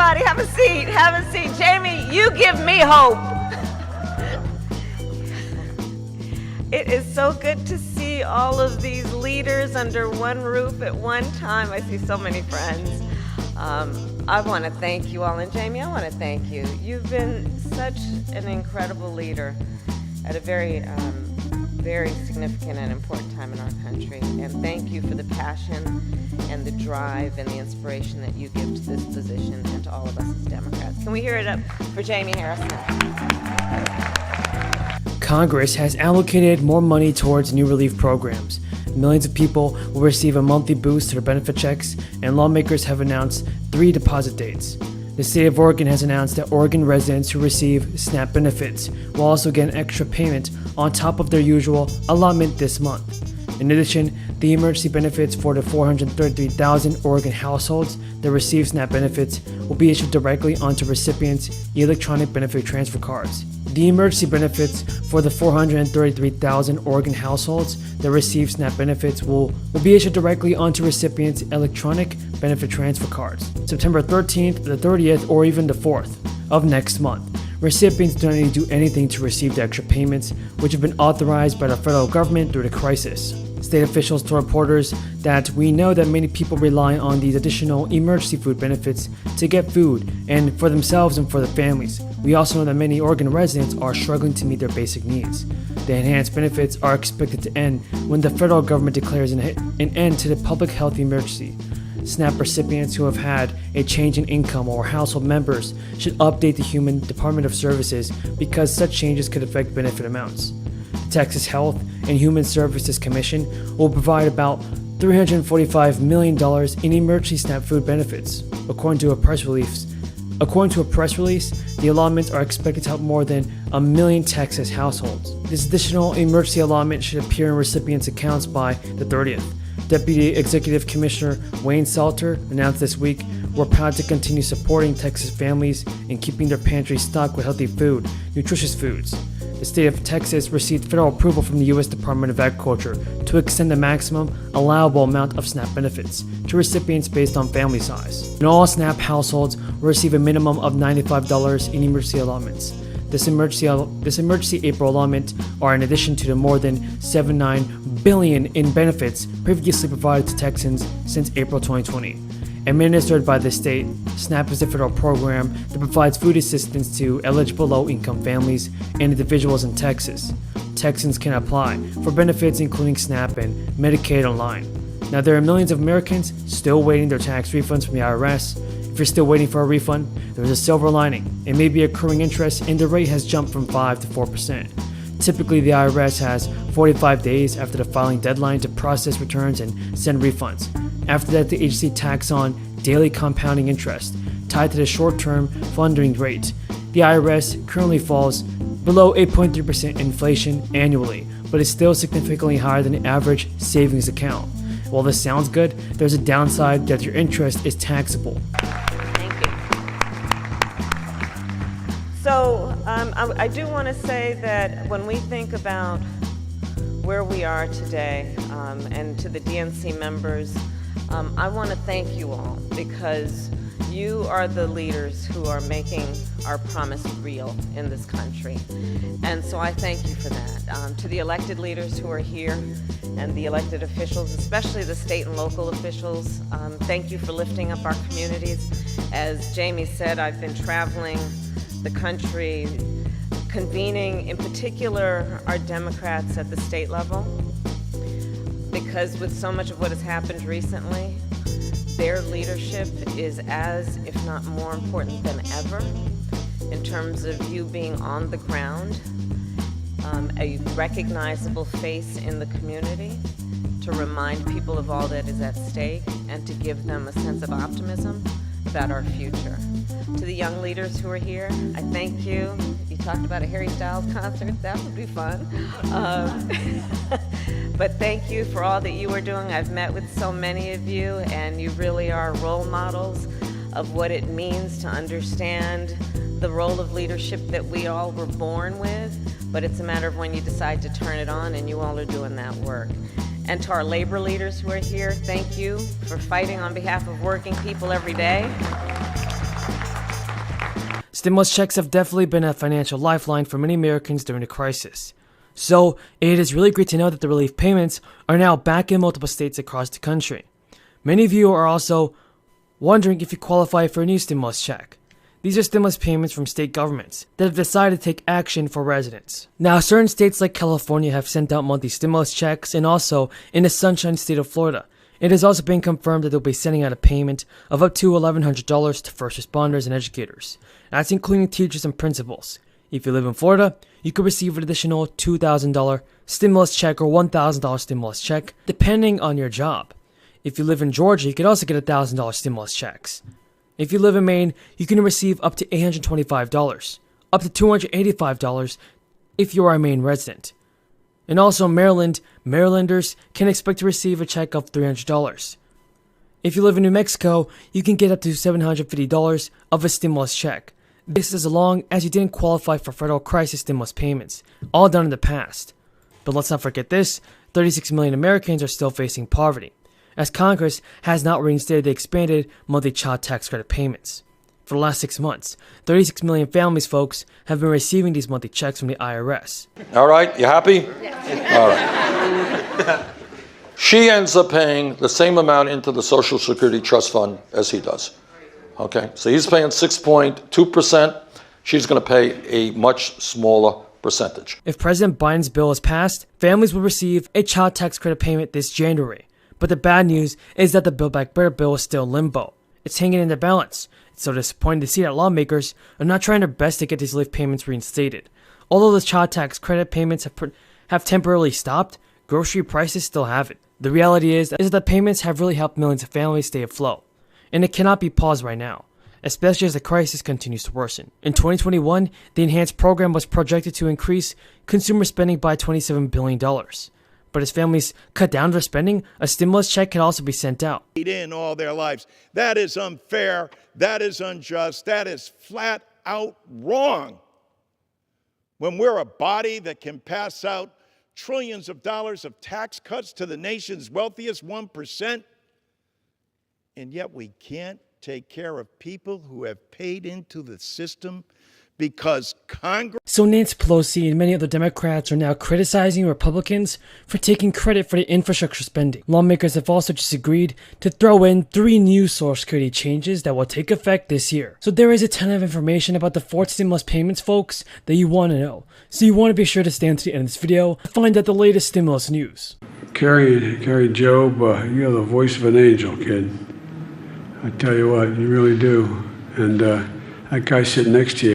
everybody, have a seat, have a seat. Jamie, you give me hope. It is so good to see all of these leaders under one roof at one time. I see so many friends. I want to thank you all, and Jamie, I want to thank you. You've been such an incredible leader at a very significant and important time in our country, and thank you for the passion and the drive and the inspiration that you give to this position and to all of us as Democrats. Can we hear it up for Jamie Harrison? Congress has allocated more money towards new relief programs. Millions of people will receive a monthly boost to their benefit checks, and lawmakers have announced 3 deposit dates. The state of Oregon has announced that Oregon residents who receive SNAP benefits will also get an extra payment on top of their usual allotment this month. In addition, the emergency benefits for the 433,000 Oregon households that receive SNAP benefits will be issued directly onto recipients' electronic benefit transfer cards. The emergency benefits for the 433,000 Oregon households that receive SNAP benefits will be issued directly onto recipients' electronic benefit transfer cards, September 13th, the 30th, or even the 4th of next month. Recipients don't need to do anything to receive the extra payments, which have been authorized by the federal government through the crisis. State officials told reporters that we know that many people rely on these additional emergency food benefits to get food and for themselves and for their families. We also know that many Oregon residents are struggling to meet their basic needs. The enhanced benefits are expected to end when the federal government declares an end to the public health emergency. SNAP recipients who have had a change in income or household members should update the Human Department of Services because such changes could affect benefit amounts. The Texas Health and Human Services Commission will provide about $345 million in emergency SNAP food benefits. According to a press release, the allotments are expected to help more than 1 million Texas households. This additional emergency allotment should appear in recipients' accounts by the 30th. Deputy Executive Commissioner Wayne Salter announced this week, "We're proud to continue supporting Texas families and keeping their pantries stocked with healthy food, nutritious foods." The state of Texas received federal approval from the U.S. Department of Agriculture to extend the maximum allowable amount of SNAP benefits to recipients based on family size. And all SNAP households will receive a minimum of $95 in emergency allotments. This emergency April allotment are in addition to the more than $79 billion in benefits previously provided to Texans since April 2020. Administered by the state, SNAP is a federal program that provides food assistance to eligible low-income families and individuals in Texas. Texans can apply for benefits including SNAP and Medicaid online. Now, there are millions of Americans still waiting their tax refunds from the IRS. If you're still waiting for a refund, there's a silver lining. It may be accruing interest and the rate has jumped from 5 to 4%. Typically, the IRS has 45 days after the filing deadline to process returns and send refunds. After that, the agency tacks on daily compounding interest tied to the short-term funding rate. The IRS currently falls below 8.3% inflation annually, but is still significantly higher than the average savings account. While this sounds good, there's a downside that your interest is taxable. Thank you. So I do want to say that when we think about where we are today, and to the DNC members, I want to thank you all because you are the leaders who are making our promise real in this country. And so I thank you for that. To the elected leaders who are here and the elected officials, especially the state and local officials, thank you for lifting up our communities. As Jamie said, I've been traveling the country, convening in particular our Democrats at the state level, because with so much of what has happened recently, their leadership is as, if not more important than ever, in terms of you being on the ground, a recognizable face in the community to remind people of all that is at stake and to give them a sense of optimism about our future. To the young leaders who are here, I thank you. You talked about a Harry Styles concert, that would be fun. But thank you for all that you are doing. I've met with so many of you, and you really are role models of what it means to understand the role of leadership that we all were born with, but it's a matter of when you decide to turn it on, and you all are doing that work. And to our labor leaders who are here, thank you for fighting on behalf of working people every day. stimulus checks have definitely been a financial lifeline for many Americans during the crisis. So, it is really great to know that the relief payments are now back in multiple states across the country. Many of you are also wondering if you qualify for a new stimulus check. These are stimulus payments from state governments that have decided to take action for residents. Now, certain states like California have sent out monthly stimulus checks, and also in the Sunshine State of Florida, it has also been confirmed that they'll be sending out a payment of up to $1,100 to first responders and educators. That's including teachers and principals. If you live in Florida, you could receive an additional $2,000 stimulus check or $1,000 stimulus check, depending on your job. If you live in Georgia, you could also get $1,000 stimulus checks. If you live in Maine, you can receive up to $825, up to $285 if you are a Maine resident. And also Maryland, Marylanders can expect to receive a check of $300. If you live in New Mexico, you can get up to $750 of a stimulus check. This is as long as you didn't qualify for federal crisis stimulus payments, all done in the past. But let's not forget this, 36 million Americans are still facing poverty, as Congress has not reinstated the expanded monthly child tax credit payments. For the last 6 months, 36 million families, folks, have been receiving these monthly checks from the IRS. All right, you happy? Yes. All right. She ends up paying the same amount into the Social Security Trust Fund as he does. Okay, so he's paying 6.2%. She's going to pay a much smaller percentage. If President Biden's bill is passed, families will receive a child tax credit payment this January. But the bad news is that the Build Back Better bill is still in limbo. It's hanging in the balance. It's so disappointing to see that lawmakers are not trying their best to get these relief payments reinstated. Although the child tax credit payments have temporarily stopped, grocery prices still haven't. The reality is that the payments have really helped millions of families stay afloat. And it cannot be paused right now, especially as the crisis continues to worsen. In 2021, the enhanced program was projected to increase consumer spending by $27 billion. But as families cut down their spending, a stimulus check can also be sent out. In all their lives. That is unfair. That is unjust. That is flat out wrong. When we're a body that can pass out trillions of dollars of tax cuts to the nation's wealthiest 1%, and yet we can't take care of people who have paid into the system because Congress... So Nancy Pelosi and many other Democrats are now criticizing Republicans for taking credit for the infrastructure spending. Lawmakers have also just agreed to throw in 3 new Social Security changes that will take effect this year. So there is a ton of information about the 4th stimulus payments, folks, that you want to know. So you want to be sure to stay until the end of this video to find out the latest stimulus news. Carrie Job, you're the voice of an angel, kid. I tell you what, you really do. And that guy sitting next to you,